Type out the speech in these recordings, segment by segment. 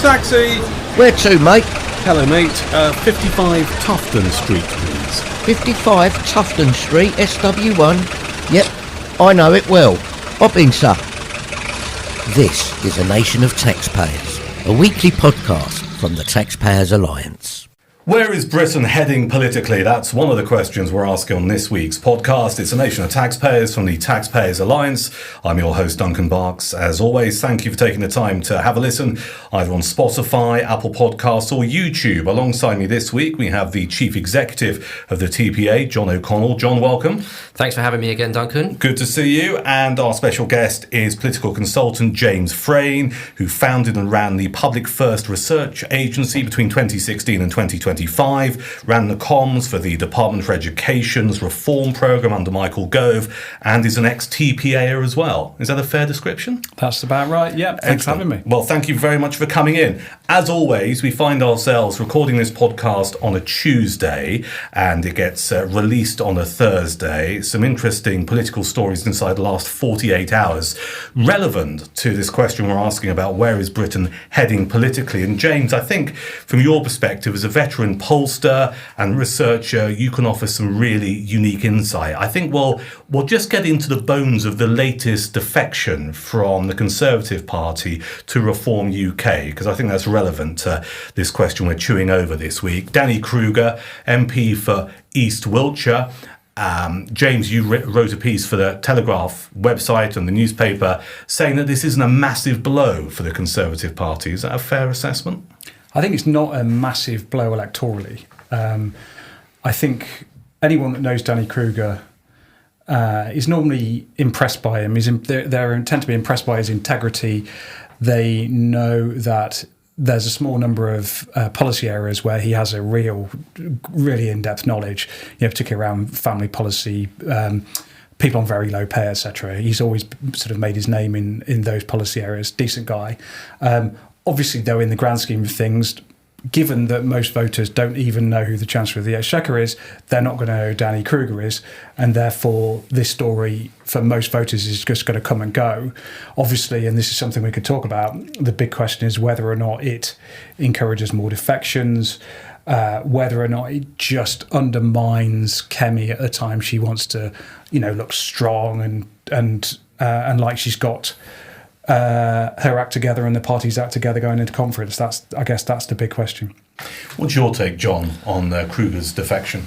Taxi! Where to, mate? Hello, mate. 55 Tufton Street, please. 55 Tufton Street, SW1. Yep, I know it well. Hop in, sir. This is A Nation of Taxpayers, a weekly podcast from the Taxpayers Alliance. Where is Britain heading politically? That's one of the questions we're asking on this week's podcast. It's A Nation of Taxpayers from the Taxpayers Alliance. I'm your host, Duncan Barkes. As always, thank you for taking the time to have a listen, either on Spotify, Apple Podcasts or YouTube. Alongside me this week, we have the Chief Executive of the TPA, John O'Connell. John, welcome. Thanks for having me again, Duncan. Good to see you. And our special guest is political consultant James Frayne, who founded and ran the Public First Research Agency between 2016 and 2025, ran the comms for the Department for Education's reform programme under Michael Gove, and is an ex-TPAer as well. Is that a fair description? That's about right, yeah. Thanks for having me. Well, thank you very much for coming in. As always, we find ourselves recording this podcast on a Tuesday, and it gets released on a Thursday. Some interesting political stories inside the last 48 hours relevant to this question we're asking about where is Britain heading politically. And James, I think from your perspective as a veteran pollster and researcher, you can offer some really unique insight. I think we'll just get into the bones of the latest defection from the Conservative Party to Reform UK, because I think that's relevant to this question we're chewing over this week. Danny Kruger, MP for East Wiltshire. James, you wrote a piece for the Telegraph website and the newspaper saying that this isn't a massive blow for the Conservative Party. Is that a fair assessment? I think it's not a massive blow electorally. I think anyone that knows Danny Kruger is normally impressed by him. They tend to be impressed by his integrity. They know that there's a small number of policy areas where he has a really in-depth knowledge, particularly around family policy, people on very low pay, etc. He's always sort of made his name in those policy areas. Decent guy. Obviously, though, in the grand scheme of things, given that most voters don't even know who the Chancellor of the Exchequer is, they're not going to know who Danny Kruger is, and therefore this story for most voters is just going to come and go. Obviously, and this is something we could talk about, the big question is whether or not it encourages more defections, whether or not it just undermines Kemi at a time she wants to, look strong and like she's got her act together and the party's act together going into conference. I guess that's the big question. What's your take, John, on Kruger's defection?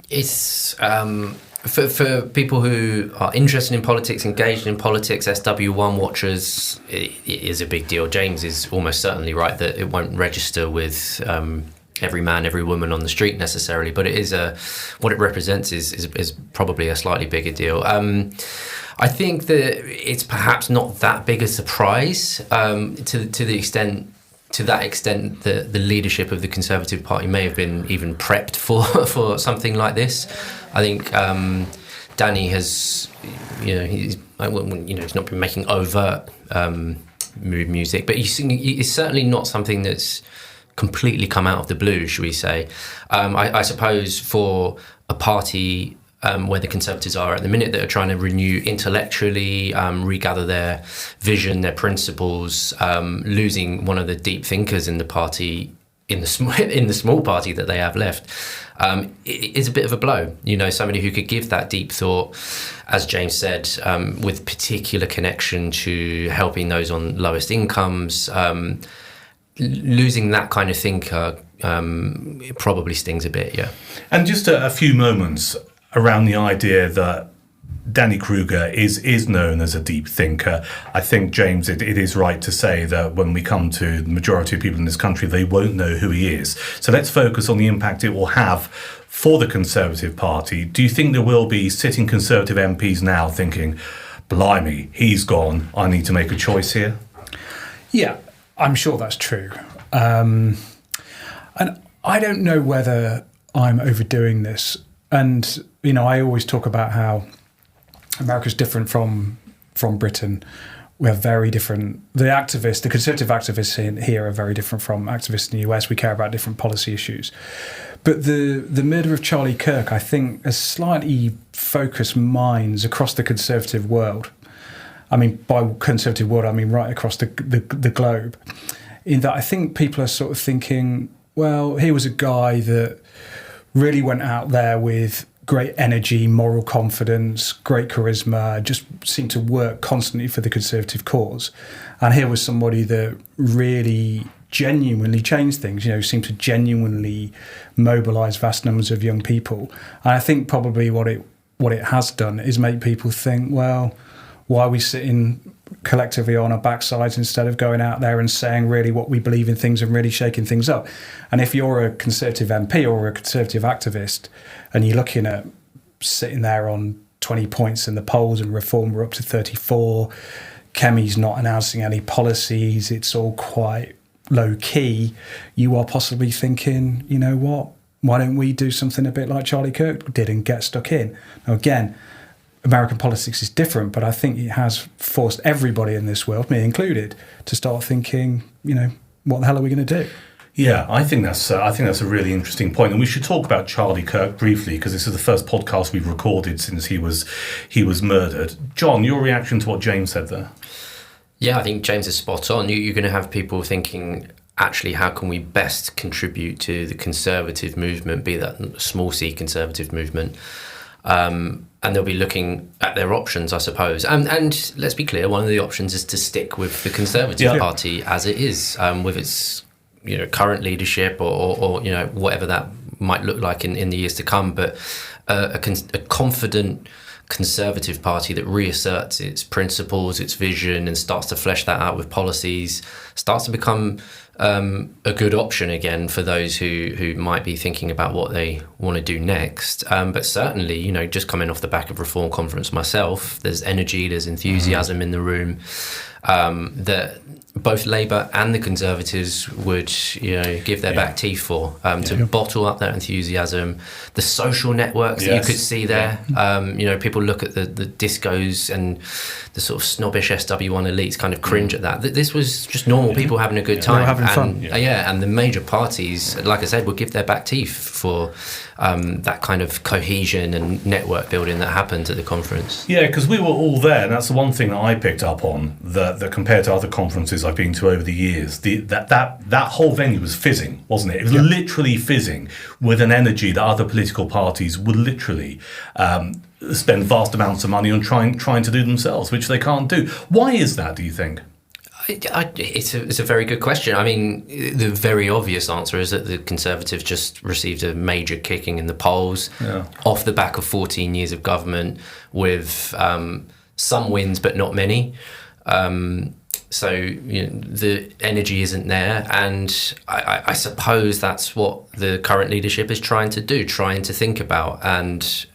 It's for people who are interested in politics, engaged in politics, SW1 watchers, it is a big deal. James is almost certainly right that it won't register with every man, every woman on the street necessarily, but it is what it represents is probably a slightly bigger deal. I think that it's perhaps not that big a surprise to that extent that the leadership of the Conservative Party may have been even prepped for something like this. I think Danny has, he's not been making overt music, but it's certainly not something that's completely come out of the blue, should we say. I suppose for a party where the Conservatives are at the minute, that are trying to renew intellectually, regather their vision, their principles, losing one of the deep thinkers in the party, in the small party that they have left, is a bit of a blow. Somebody who could give that deep thought, as James said, with particular connection to helping those on lowest incomes. Losing that kind of thinker it probably stings a bit, yeah. And just a few moments around the idea that Danny Kruger is known as a deep thinker. I think, James, it is right to say that when we come to the majority of people in this country, they won't know who he is. So let's focus on the impact it will have for the Conservative Party. Do you think there will be sitting Conservative MPs now thinking, blimey, he's gone, I need to make a choice here? Yeah, I'm sure that's true. And I don't know whether I'm overdoing this. And, I always talk about how America's different from Britain. We have very different... The Conservative activists here are very different from activists in the US. We care about different policy issues. But the murder of Charlie Kirk, I think, has slightly focused minds across the Conservative world. I mean, by Conservative world, I mean right across the globe. in that I think people are sort of thinking, well, here was a guy that really went out there with great energy, moral confidence, great charisma, just seemed to work constantly for the Conservative cause. And here was somebody that really genuinely changed things, seemed to genuinely mobilise vast numbers of young people. And I think probably what it has done is make people think, well, why are we sitting collectively on our backsides instead of going out there and saying really what we believe in things and really shaking things up? And if you're a Conservative MP or a Conservative activist and you're looking at sitting there on 20 points in the polls and Reform were up to 34, Kemi's not announcing any policies, it's all quite low key, you are possibly thinking, you know what, why don't we do something a bit like Charlie Kirk did and get stuck in? Now again, American politics is different, but I think it has forced everybody in this world, me included, to start thinking, what the hell are we going to do? Yeah, I think that's a really interesting point, and we should talk about Charlie Kirk briefly because this is the first podcast we've recorded since he was murdered. John, your reaction to what James said there? Yeah, I think James is spot on. You're going to have people thinking, actually, how can we best contribute to the Conservative movement, be that a small c Conservative movement? And they'll be looking at their options, I suppose. And let's be clear, one of the options is to stick with the Conservative Party as it is, with its current leadership or whatever that might look like in the years to come. But a confident Conservative Party that reasserts its principles, its vision, and starts to flesh that out with policies, starts to become a good option again for those who might be thinking about what they want to do next. But certainly, just coming off the back of Reform Conference myself, there's energy, there's enthusiasm in the room that both Labour and the Conservatives would, give their back teeth for, to bottle up that enthusiasm. The social networks that you could see there, people look at the discos and the sort of snobbish SW1 elites kind of cringe at that. This was just normal people having a good time. They were having fun. And the major parties, like I said, would give their back teeth for that kind of cohesion and network building that happened at the conference. Yeah, because we were all there, and that's the one thing that I picked up on, that compared to other conferences I've been to over the years, that whole venue was fizzing, wasn't it? It was literally fizzing with an energy that other political parties would literally spend vast amounts of money on trying to do themselves, which they can't do. Why is that, do you think? It's a very good question. I mean, the very obvious answer is that the Conservatives just received a major kicking in the polls off the back of 14 years of government with some wins but not many. So the energy isn't there, and I suppose that's what the current leadership is trying to do, trying to think about and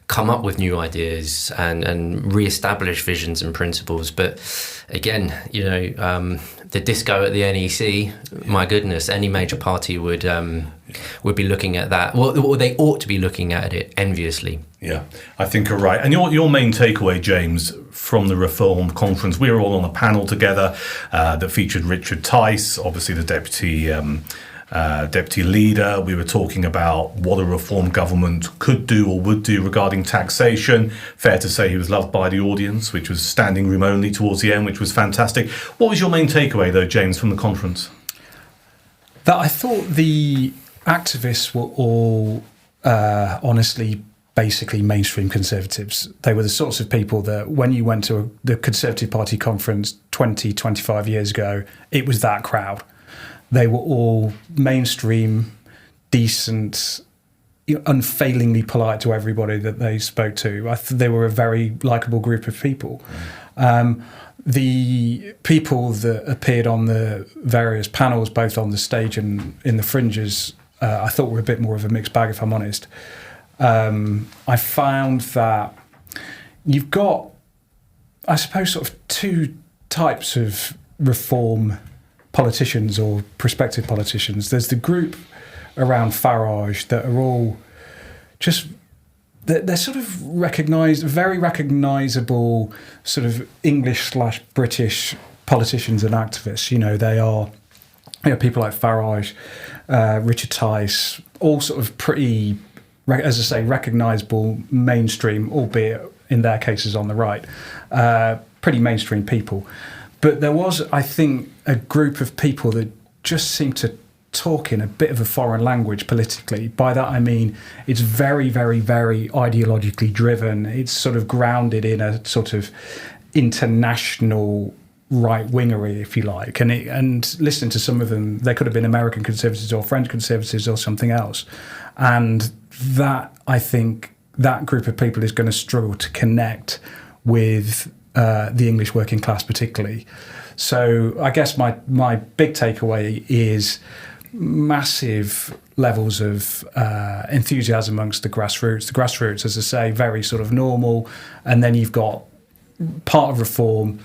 come up with new ideas and re-establish visions and principles. But again, the disco at the NEC, my goodness, any major party would be looking at that. Well, they ought to be looking at it enviously. Yeah, I think you're right. And your main takeaway, James, from the Reform Conference, we were all on a panel together that featured Richard Tice, obviously the deputy leader. We were talking about what a Reform government could do or would do regarding taxation. Fair to say he was loved by the audience, which was standing room only towards the end, which was fantastic. What was your main takeaway, though, James, from the conference? That I thought the activists were all honestly basically mainstream Conservatives. They were the sorts of people that when you went to the Conservative Party conference 20, 25 years ago, it was that crowd. They were all mainstream, decent, unfailingly polite to everybody that they spoke to. They were a very likeable group of people. The people that appeared on the various panels, both on the stage and in the fringes, I thought were a bit more of a mixed bag, if I'm honest. I found that you've got, I suppose, sort of two types of Reform politicians or prospective politicians. There's the group around Farage that are all just, they're sort of very recognisable sort of English/British politicians and activists. They are people like Farage, Richard Tice, all sort of pretty, as I say, recognisable mainstream, albeit in their cases on the right, pretty mainstream people. But there was, I think, a group of people that just seemed to talk in a bit of a foreign language politically. By that I mean it's very, very, very ideologically driven. It's sort of grounded in a sort of international right-wingery, if you like. And listening to some of them, they could have been American conservatives or French conservatives or something else. And that, I think, that group of people is going to struggle to connect with the English working class particularly. So I guess my big takeaway is massive levels of enthusiasm amongst the grassroots. The grassroots, as I say, very sort of normal. And then you've got part of Reform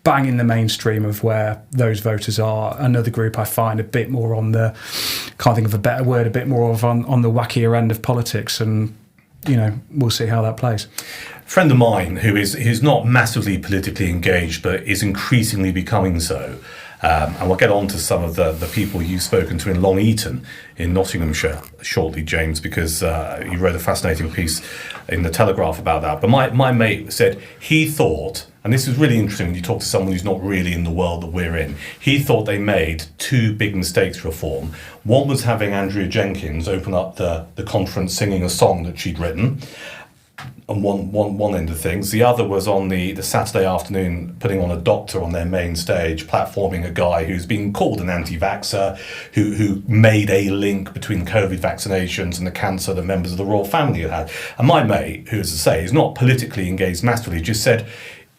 bang in the mainstream of where those voters are. Another group I find a bit more on the, can't think of a better word, a bit more of on the wackier end of politics. And, you know, we'll see how that plays. A friend of mine who's not massively politically engaged, but is increasingly becoming so. And we'll get on to some of the people you've spoken to in Long Eaton in Nottinghamshire shortly, James, because you wrote a fascinating piece in the Telegraph about that. But my mate said he thought, and this is really interesting when you talk to someone who's not really in the world that we're in, he thought they made two big mistakes for Reform. One was having Andrea Jenkins open up the conference singing a song that she'd written, on one end of things. The other was on the Saturday afternoon putting on a doctor on their main stage, platforming a guy who's been called an anti-vaxxer, who made a link between COVID vaccinations and the cancer that members of the royal family had had. And my mate, who, as I say, is not politically engaged massively, just said,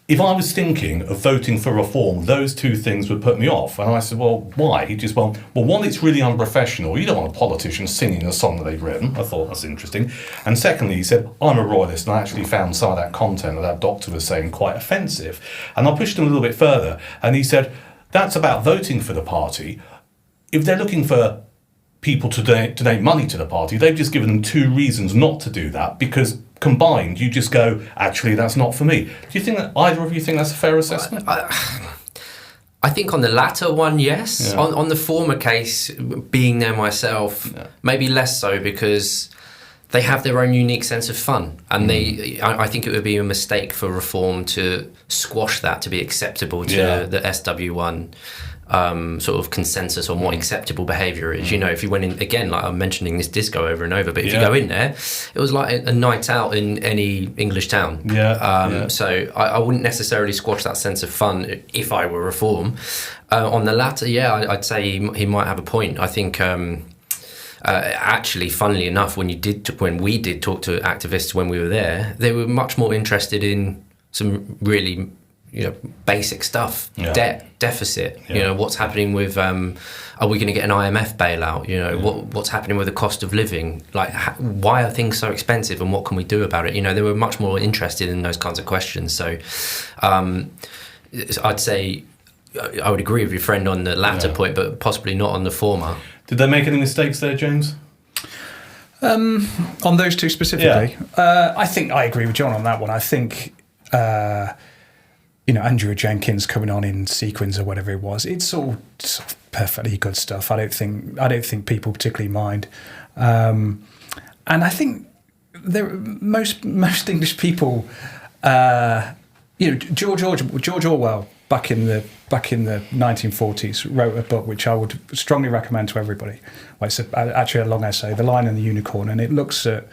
if I was thinking of voting for Reform, those two things would put me off. And I said, well, why? He just went, well, one, it's really unprofessional. You don't want a politician singing a song that they've written. I thought that's interesting. And secondly, he said, I'm a royalist, and I actually found some of that content that doctor was saying quite offensive. And I pushed him a little bit further, and he said, that's about voting for the party. If they're looking for people to donate money to the party, they've just given them two reasons not to do that, because combined, you just go, actually, that's not for me. Do you think that either of you think that's a fair assessment? I think on the latter one, yes. Yeah. On the former case, being there myself, maybe less so, because they have their own unique sense of fun. And I think it would be a mistake for Reform to squash that to be acceptable to the SW1 sort of consensus on what acceptable behaviour is. You know, if you went in, again, like I'm mentioning this disco over and over, but if you go in there, it was like a night out in any English town. So I wouldn't necessarily squash that sense of fun if I were Reform. On the latter, I'd say he might have a point. I think actually, funnily enough, when we did talk to activists when we were there, they were much more interested in some really basic stuff, debt, deficit, what's happening with, are we going to get an IMF bailout? What's happening with the cost of living? Like, why are things so expensive and what can we do about it? They were much more interested in those kinds of questions. So I'd say I would agree with your friend on the latter point, but possibly not on the former. Did they make any mistakes there, James? On those two specifically? I think I agree with John on that one. I think... Andrea Jenkins coming on in sequins or whatever it was, it's all sort of perfectly good stuff. I don't think people particularly mind. And I think most English people, George Orwell back in the 1940s wrote a book which I would strongly recommend to everybody. Well, it's actually a long essay, The Lion and the Unicorn, and it looks at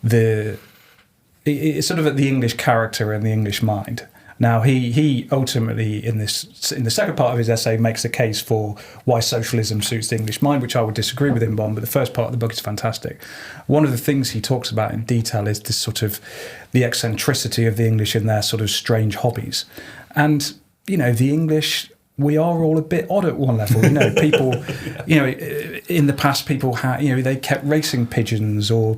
it's sort of at the English character and the English mind. Now, he ultimately, in the second part of his essay, makes a case for why socialism suits the English mind, which I would disagree with him on, but the first part of the book is fantastic. One of the things he talks about in detail is this sort of the eccentricity of the English and their sort of strange hobbies. And, the English, we are all a bit odd at one level. People, in the past, people had, they kept racing pigeons, or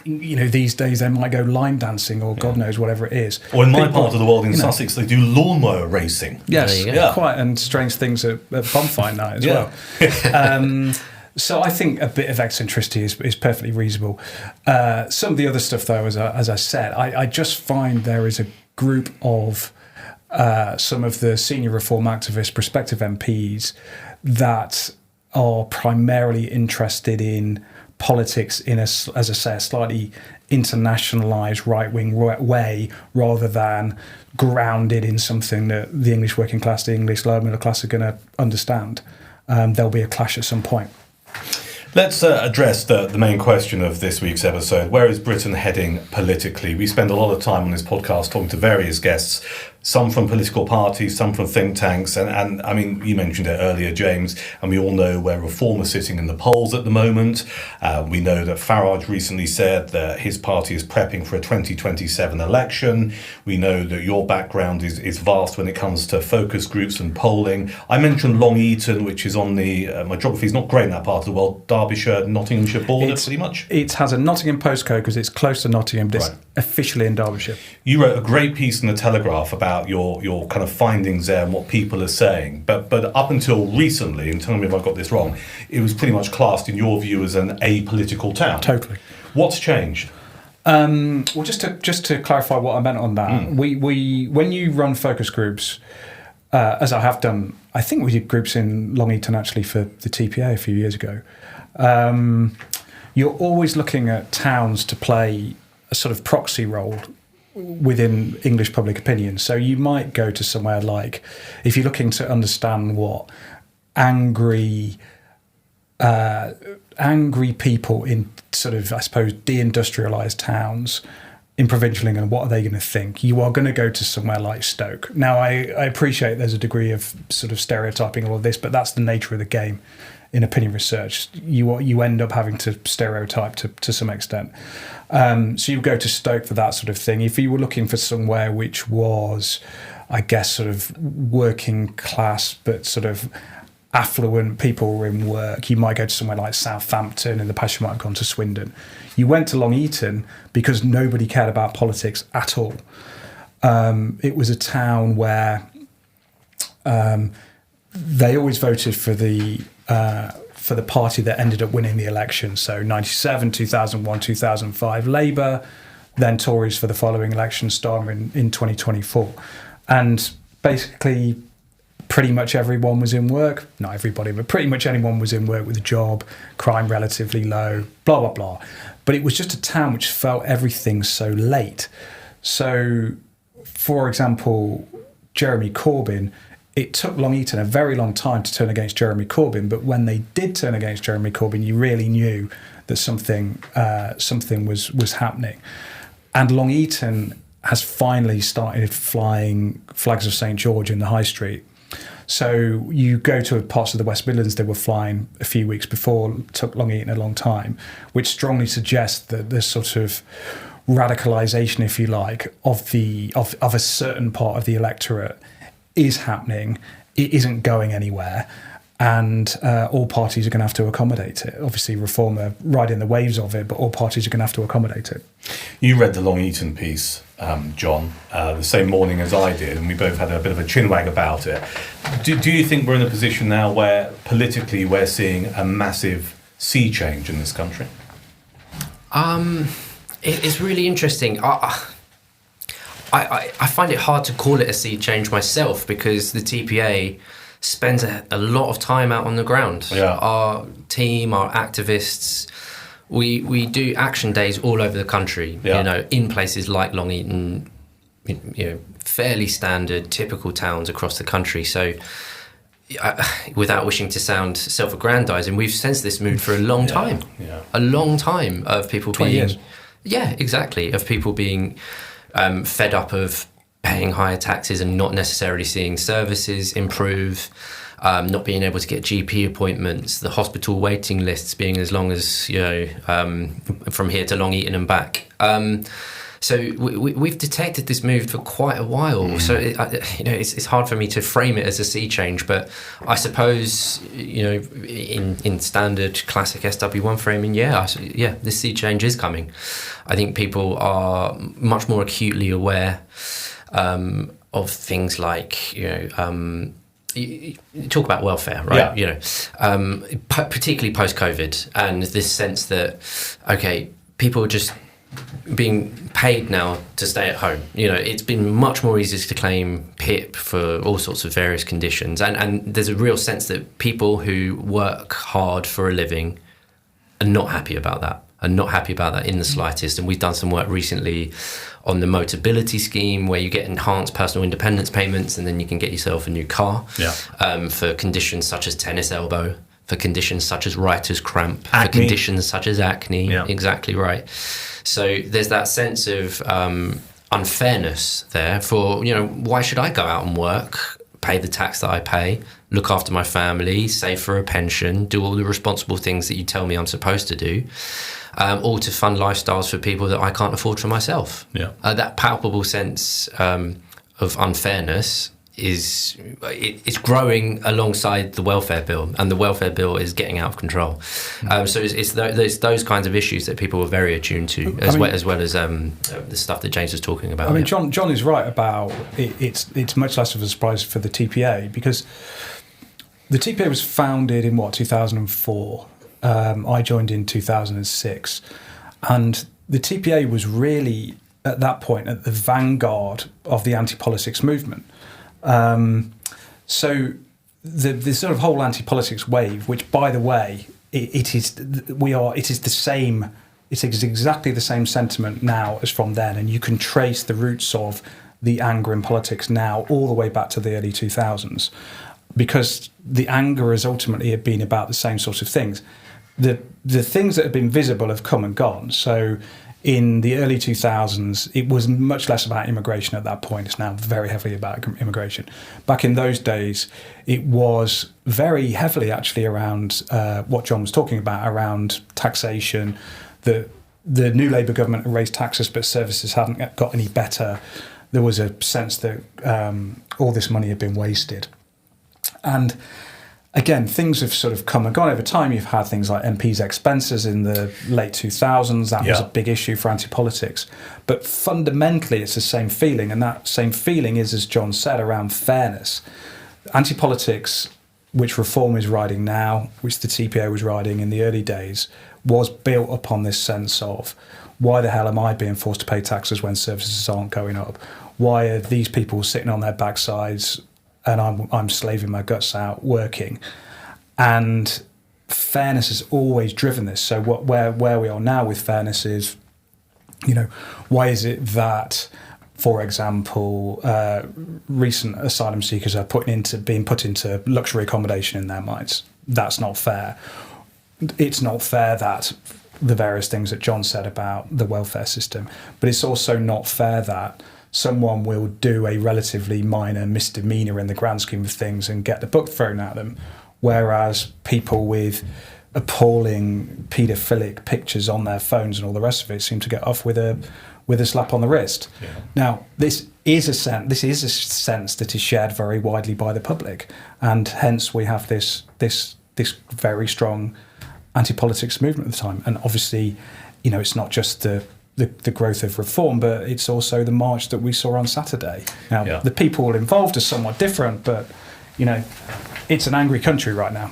these days they might go line dancing or God knows whatever it is. Or in my part of the world in Sussex, they do lawnmower racing. Yes, quite, and strange things at bonfire night as well. So I think a bit of eccentricity is perfectly reasonable. Some of the other stuff, though, as I said, I just find there is a group of some of the senior Reform activists, prospective MPs, that are primarily interested in politics in as I say, a slightly internationalised right-wing way, rather than grounded in something that the English working class, the English lower middle class are going to understand. There'll be a clash at some point. Let's address the main question of this week's episode. Where is Britain heading politically? We spend a lot of time on this podcast talking to various guests, some from political parties, some from think tanks. And I mean, you mentioned it earlier, James, and we all know where Reform are sitting in the polls at the moment. We know that Farage recently said that his party is prepping for a 2027 election. We know that your background is vast when it comes to focus groups and polling. I mentioned Long Eaton, which is on the, my geography is not great in that part of the world, Derbyshire, Nottinghamshire border, pretty much. It has a Nottingham postcode because it's close to Nottingham, but it's officially in Derbyshire. You wrote a great piece in the Telegraph about your kind of findings there and what people are saying. But up until recently, and tell me if I got this wrong, it was pretty much classed in your view as an apolitical town. Totally. What's changed? Well, just to clarify what I meant on that, we when you run focus groups, as I have done, I think we did groups in Long Eaton actually for the TPA a few years ago. You're always looking at towns to play a sort of proxy role within English public opinion. So you might go to somewhere like, if you're looking to understand what angry people in sort of, I suppose, deindustrialised towns in provincial England, what are they going to think? You are going to go to somewhere like Stoke. Now, I appreciate there's a degree of sort of stereotyping all of this, but that's the nature of the game in opinion research. You end up having to stereotype to some extent. So you go to Stoke for that sort of thing. If you were looking for somewhere which was, I guess, sort of working class, but sort of affluent people were in work, you might go to somewhere like Southampton, and the past you might have gone to Swindon. You went to Long Eaton because nobody cared about politics at all. It was a town where they always voted for the party that ended up winning the election. So 97, 2001, 2005 Labour, then Tories for the following election, starting in 2024. And basically, pretty much everyone was in work. Not everybody, but pretty much anyone was in work with a job, crime relatively low, blah, blah, blah. But it was just a town which felt everything so late. So, for example, Jeremy Corbyn, it took Long Eaton a very long time to turn against Jeremy Corbyn, but when they did turn against Jeremy Corbyn, you really knew that something was happening. And Long Eaton has finally started flying flags of St George in the high street. So you go to parts of the West Midlands they were flying a few weeks before, took Long Eaton a long time, which strongly suggests that there's sort of radicalisation, if you like, of a certain part of the electorate is happening. It isn't going anywhere, and all parties are going to have to accommodate it. Obviously, Reform are riding the waves of it, but all parties are going to have to accommodate it. You read the Long Eaton piece, John, the same morning as I did, and we both had a bit of a chinwag about it. Do you think we're in a position now where politically we're seeing a massive sea change in this country? It's really interesting. I find it hard to call it a sea change myself because the TPA spends a lot of time out on the ground. Yeah. Our team, our activists, we do action days all over the country. Yeah. You know, in places like Long Eaton, you know, fairly standard, typical towns across the country. So, without wishing to sound self-aggrandising, we've sensed this mood for a long time. Yeah. A long time of people 20 being... years. Yeah, exactly. Of people being fed up of paying higher taxes and not necessarily seeing services improve, not being able to get GP appointments, the hospital waiting lists being as long as, you know, from here to Long Eaton and back. So we've detected this move for quite a while. So it's hard for me to frame it as a sea change, but I suppose, you know, in standard classic SW1 framing, this sea change is coming. I think people are much more acutely aware of things like, you know, you talk about welfare, right? Yeah. You know, particularly post-COVID, and this sense that, okay, people are just being paid now to stay at home. You know, it's been much more easy to claim PIP for all sorts of various conditions, and there's a real sense that people who work hard for a living not happy about that. And not happy about that in the slightest. And we've done some work recently on the Motability scheme, where you get enhanced personal independence payments, and then you can get yourself a new car for conditions such as tennis elbow, for conditions such as writer's cramp, acne. for conditions such as acne. Yeah. Exactly right. So there's that sense of unfairness there for, why should I go out and work, pay the tax that I pay, look after my family, save for a pension, do all the responsible things that you tell me I'm supposed to do, all to fund lifestyles for people that I can't afford for myself. Yeah. That palpable sense of unfairness it's growing alongside the welfare bill, and the welfare bill is getting out of control. So it's those kinds of issues that people are very attuned to, as well as the stuff that James was talking about. I mean, John is right about it. It's much less of a surprise for the TPA, because the TPA was founded in 2004. I joined in 2006, and the TPA was really at that point at the vanguard of the anti-politics movement. So the sort of whole anti-politics wave, which, by the way, it is exactly the same sentiment now as from then, and you can trace the roots of the anger in politics now all the way back to the early 2000s, because the anger has ultimately been about the same sort of things. The things that have been visible have come and gone. So in the early 2000s, it was much less about immigration at that point. It's now very heavily about immigration. Back in those days, it was very heavily actually around what John was talking about, around taxation. The new Labour government had raised taxes, but services hadn't got any better. There was a sense that all this money had been wasted. And again, things have sort of come and gone over time. You've had things like MPs' expenses in the late 2000s. That was a big issue for anti-politics. But fundamentally, it's the same feeling. And that same feeling is, as John said, around fairness. Anti-politics, which Reform is riding now, which the TPA was riding in the early days, was built upon this sense of, why the hell am I being forced to pay taxes when services aren't going up? Why are these people sitting on their backsides and I'm slaving my guts out working? And fairness has always driven this. So where we are now with fairness is, why is it that, for example, recent asylum seekers are being put into luxury accommodation in their minds? That's not fair. It's not fair that the various things that John said about the welfare system, but it's also not fair that someone will do a relatively minor misdemeanor in the grand scheme of things and get the book thrown at them, whereas people with appalling paedophilic pictures on their phones and all the rest of it seem to get off with a slap on the wrist. Yeah. Now, this is a sense that is shared very widely by the public, and hence we have this very strong anti-politics movement at the time. And obviously, it's not just the growth of Reform, but it's also the march that we saw on Saturday. Now, the people involved are somewhat different, but, it's an angry country right now.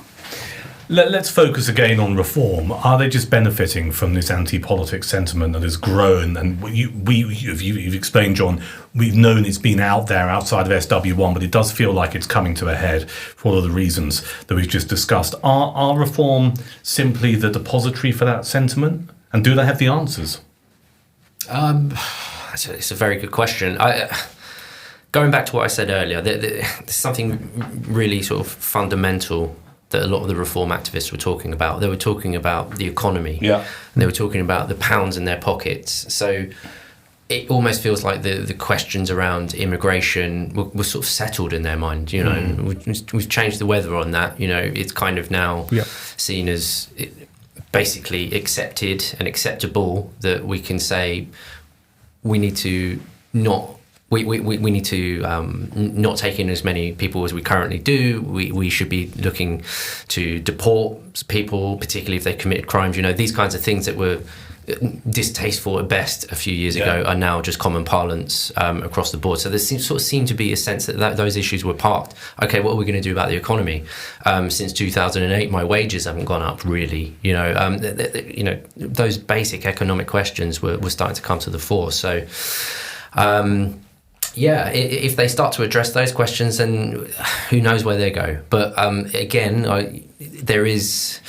Let's focus again on Reform. Are they just benefiting from this anti-politics sentiment that has grown? And you've explained, John, we've known it's been out there outside of SW1, but it does feel like it's coming to a head for all of the reasons that we've just discussed. Are Reform simply the depository for that sentiment? And do they have the answers? It's a very good question. Going back to what I said earlier, there's something really sort of fundamental that a lot of the Reform activists were talking about. They were talking about the economy. Yeah. And they were talking about the pounds in their pockets. So it almost feels like the questions around immigration were sort of settled in their mind. We've changed the weather on that. It's kind of now seen as basically accepted and acceptable that we can say we need to not not take in as many people as we currently do. We should be looking to deport people, particularly if they committed crimes. These kinds of things that were distasteful at best a few years ago are now just common parlance across the board. So there seemed to be a sense that those issues were parked. Okay, what are we going to do about the economy? Since 2008, my wages haven't gone up really. Those basic economic questions were starting to come to the fore. So. If they start to address those questions, then who knows where they go. But again, there is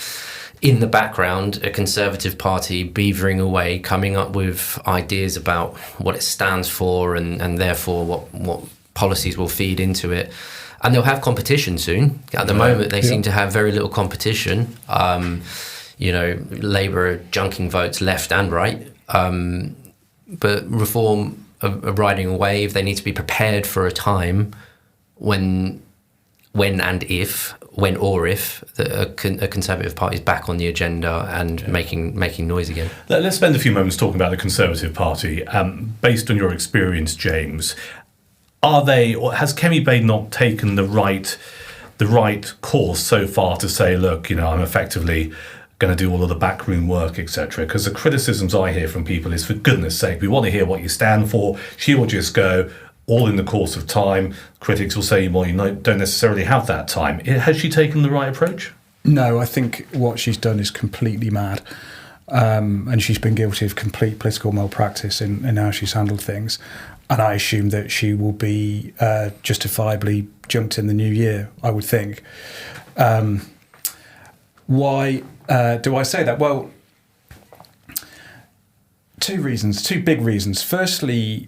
in the background, a Conservative Party beavering away, coming up with ideas about what it stands for and therefore what policies will feed into it. And they'll have competition soon. At the moment, they seem to have very little competition. Labour are junking votes left and right. But Reform are riding a wave. They need to be prepared for a time when or if a Conservative Party is back on the agenda and making noise again. Let's spend a few moments talking about the Conservative Party. Based on your experience, James, has Kemi Badenoch taken the right course so far to say, look, I'm effectively going to do all of the backroom work, etc.? Because the criticisms I hear from people is, for goodness sake, we want to hear what you stand for. She will just go, all in the course of time. Critics will say, well, don't necessarily have that time. Has she taken the right approach? No, I think what she's done is completely mad. And she's been guilty of complete political malpractice in how she's handled things. And I assume that she will be justifiably junked in the new year, I would think. Why do I say that? Well, two big reasons. Firstly,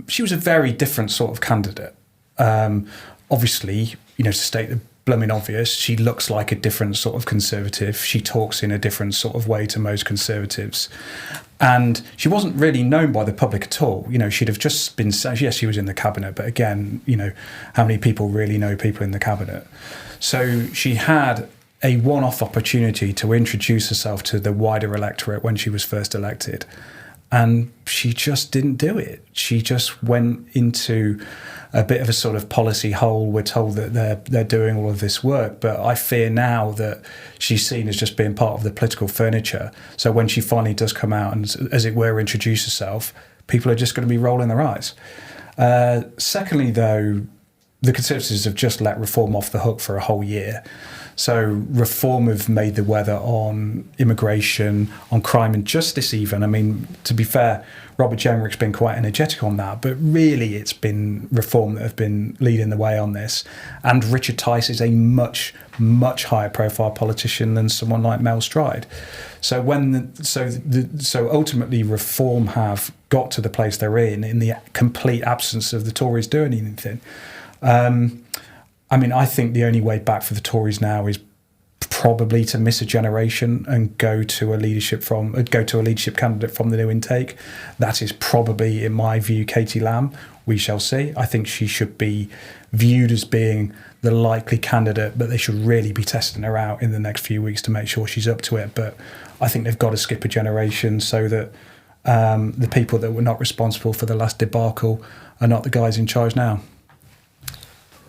she was a very different sort of candidate. Obviously, to state the blooming obvious, she looks like a different sort of Conservative. She talks in a different sort of way to most Conservatives. And she wasn't really known by the public at all. She'd have just been, yes, she was in the cabinet, but again, how many people really know people in the cabinet? So she had a one-off opportunity to introduce herself to the wider electorate when she was first elected. And she just didn't do it. She just went into a bit of a sort of policy hole. We're told that they're doing all of this work, but I fear now that she's seen as just being part of the political furniture. So when she finally does come out and, as it were, introduce herself, people are just going to be rolling their eyes. Secondly, though, the Conservatives have just let Reform off the hook for a whole year. So Reform have made the weather on immigration, on crime and justice even. I mean, to be fair, Robert Jenrick's been quite energetic on that, but really it's been Reform that have been leading the way on this. And Richard Tice is a much, much higher profile politician than someone like Mel Stride. So ultimately Reform have got to the place they're in the complete absence of the Tories doing anything. I think the only way back for the Tories now is probably to miss a generation and go to a leadership candidate from the new intake. That is probably, in my view, Katie Lamb. We shall see. I think she should be viewed as being the likely candidate, but they should really be testing her out in the next few weeks to make sure she's up to it. But I think they've got to skip a generation so that the people that were not responsible for the last debacle are not the guys in charge now.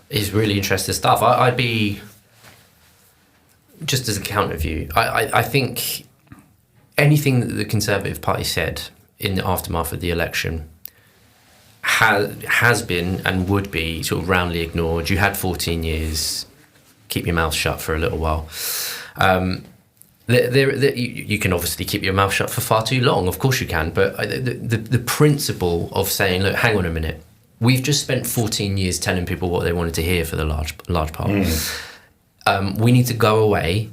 Is really interesting stuff. I'd be, just as a counter view, I think anything that the Conservative Party said in the aftermath of the election has been and would be sort of roundly ignored. You had 14 years, keep your mouth shut for a little while. You can obviously keep your mouth shut for far too long, of course you can, but the principle of saying, look, hang on a minute, we've just spent 14 years telling people what they wanted to hear for the large part. We need to go away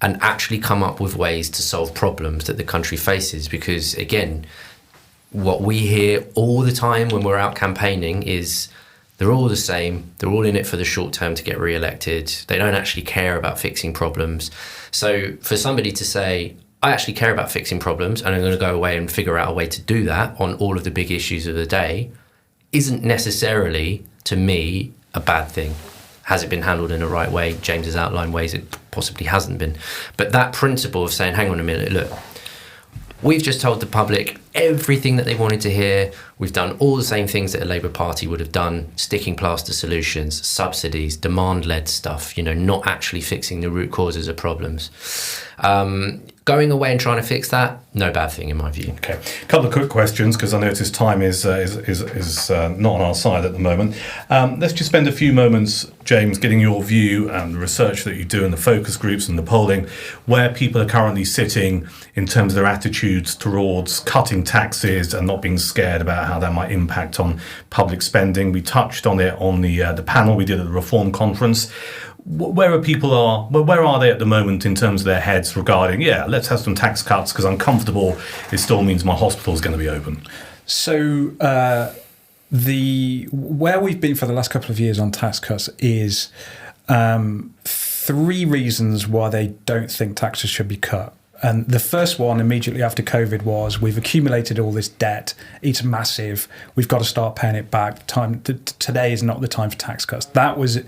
and actually come up with ways to solve problems that the country faces. Because, again, what we hear all the time when we're out campaigning is they're all the same. They're all in it for the short term to get re-elected. They don't actually care about fixing problems. So for somebody to say, I actually care about fixing problems and I'm going to go away and figure out a way to do that on all of the big issues of the day, isn't necessarily, to me, a bad thing. Has it been handled in the right way? James has outlined ways it possibly hasn't been. But that principle of saying, hang on a minute, look, we've just told the public everything that they wanted to hear. We've done all the same things that a Labour Party would have done, sticking plaster solutions, subsidies, demand-led stuff, not actually fixing the root causes of problems. Going away and trying to fix that, no bad thing in my view. Okay, a couple of quick questions because I notice time is not on our side at the moment. Let's just spend a few moments, James, getting your view and the research that you do and the focus groups and the polling, where people are currently sitting in terms of their attitudes towards cutting taxes and not being scared about how that might impact on public spending. We touched on it on the panel we did at the Reform conference. where are they at the moment in terms of their heads regarding, let's have some tax cuts because I'm comfortable. It still means my hospital is going to be open. So where we've been for the last couple of years on tax cuts is 3 reasons why they don't think taxes should be cut. And the first one immediately after COVID was we've accumulated all this debt. It's massive. We've got to start paying it back. Today is not the time for tax cuts. That was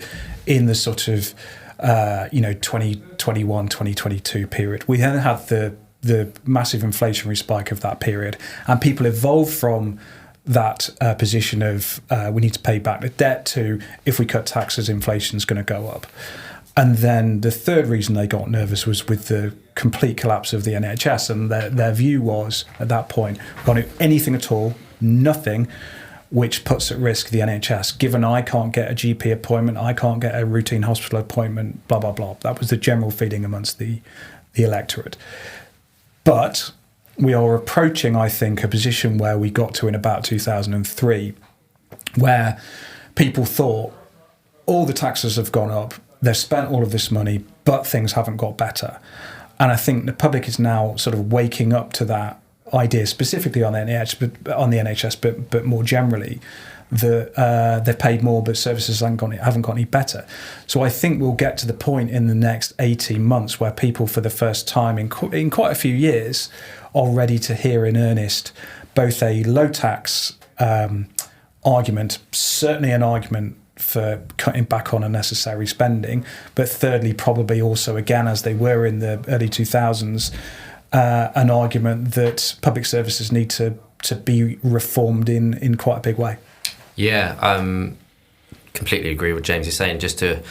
in the sort of 2021, 2022 period. We then had the massive inflationary spike of that period, and people evolved from that position of we need to pay back the debt to if we cut taxes, inflation's going to go up. And then the third reason they got nervous was with the complete collapse of the NHS. And their view was, at that point, we can't do anything at all, nothing, which puts at risk the NHS. Given I can't get a GP appointment, I can't get a routine hospital appointment, blah, blah, blah. That was the general feeling amongst the electorate. But we are approaching, I think, a position where we got to in about 2003, where people thought all the taxes have gone up, they've spent all of this money, but things haven't got better. And I think the public is now sort of waking up to that idea, specifically on the NHS, but more generally, that they've paid more, but services haven't got any better. So I think we'll get to the point in the next 18 months where people, for the first time in quite a few years, are ready to hear in earnest both a low tax argument, certainly an argument for cutting back on unnecessary spending, but thirdly, probably also, again, as they were in the early 2000s, an argument that public services need to be reformed in quite a big way. Yeah, completely agree with James is saying. Just to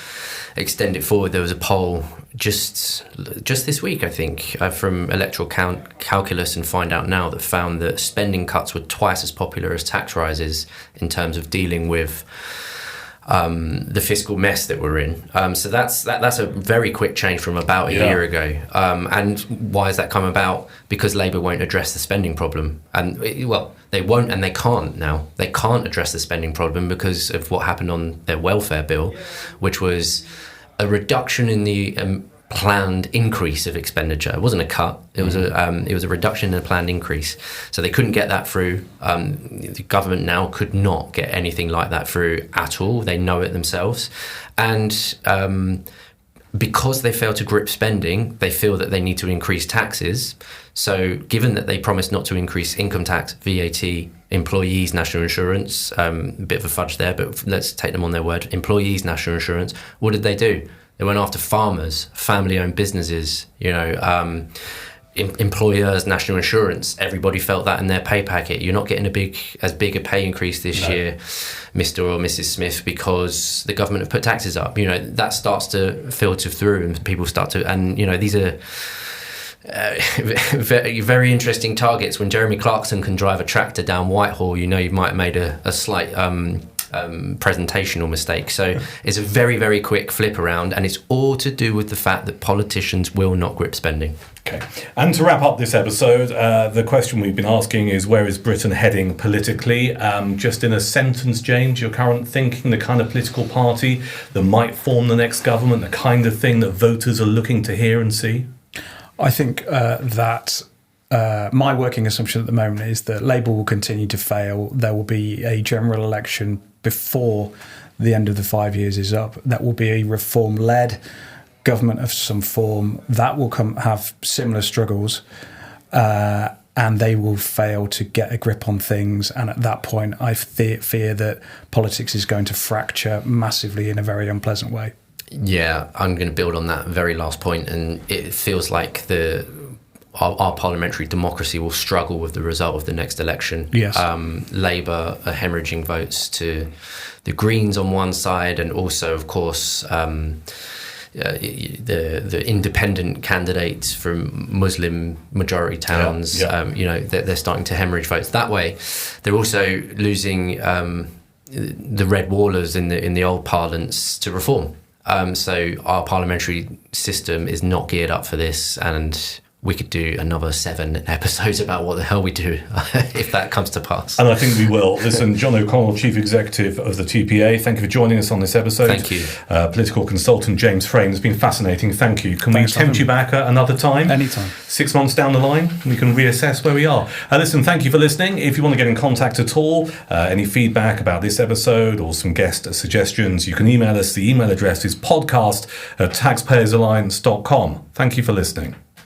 extend it forward, there was a poll just this week, I think, from Electoral Calculus and Find Out Now that found that spending cuts were twice as popular as tax rises in terms of dealing with the fiscal mess that we're in. So that's a very quick change from about a year ago. And why has that come about? Because Labour won't address the spending problem. And they won't, and they can't now. They can't address the spending problem because of what happened on their welfare bill, which was a reduction in the planned increase of expenditure. It wasn't a cut. It was a reduction in the planned increase. So they couldn't get that through. The government now could not get anything like that through at all. They know it themselves. And because they fail to grip spending, they feel that they need to increase taxes. So given that they promised not to increase income tax, VAT, employees' national insurance, a bit of a fudge there, but let's take them on their word, employees' national insurance, what did they do? They went after farmers, family-owned businesses, employers' national insurance. Everybody felt that in their pay packet. You're not getting as big a pay increase this year, Mr. or Mrs. Smith, because the government have put taxes up. That starts to filter through, and people start to. And these are very, very interesting targets. When Jeremy Clarkson can drive a tractor down Whitehall, you might have made a slight presentational mistake. So it's a very, very quick flip around, and it's all to do with the fact that politicians will not grip spending. Okay. And to wrap up this episode, the question we've been asking is, where is Britain heading politically? Just in a sentence, James, your current thinking, the kind of political party that might form the next government, the kind of thing that voters are looking to hear and see? I think that my working assumption at the moment is that Labour will continue to fail. There will be a general election before the end of the 5 years is up. That will be a reform-led government of some form. That will have similar struggles, and they will fail to get a grip on things. And at that point, I fear that politics is going to fracture massively in a very unpleasant way. Yeah, I'm going to build on that very last point, and it feels like our parliamentary democracy will struggle with the result of the next election. Yes. Labour are hemorrhaging votes to the Greens on one side, and also, of course, the independent candidates from Muslim majority towns. They're starting to hemorrhage votes that way. They're also losing the red wallers in the old parlance to reform. So our parliamentary system is not geared up for this, and we could do another 7 episodes about what the hell we do if that comes to pass. And I think we will. Listen, John O'Connell, Chief Executive of the TPA, thank you for joining us on this episode. Thank you. Political consultant James Frayne, has been fascinating. Thank you. Can Thanks we tempt you back at another time? Anytime. 6 months down the line, we can reassess where we are. Listen, thank you for listening. If you want to get in contact at all, any feedback about this episode or some guest suggestions, you can email us. The email address is podcast@taxpayersalliance.com. Thank you for listening.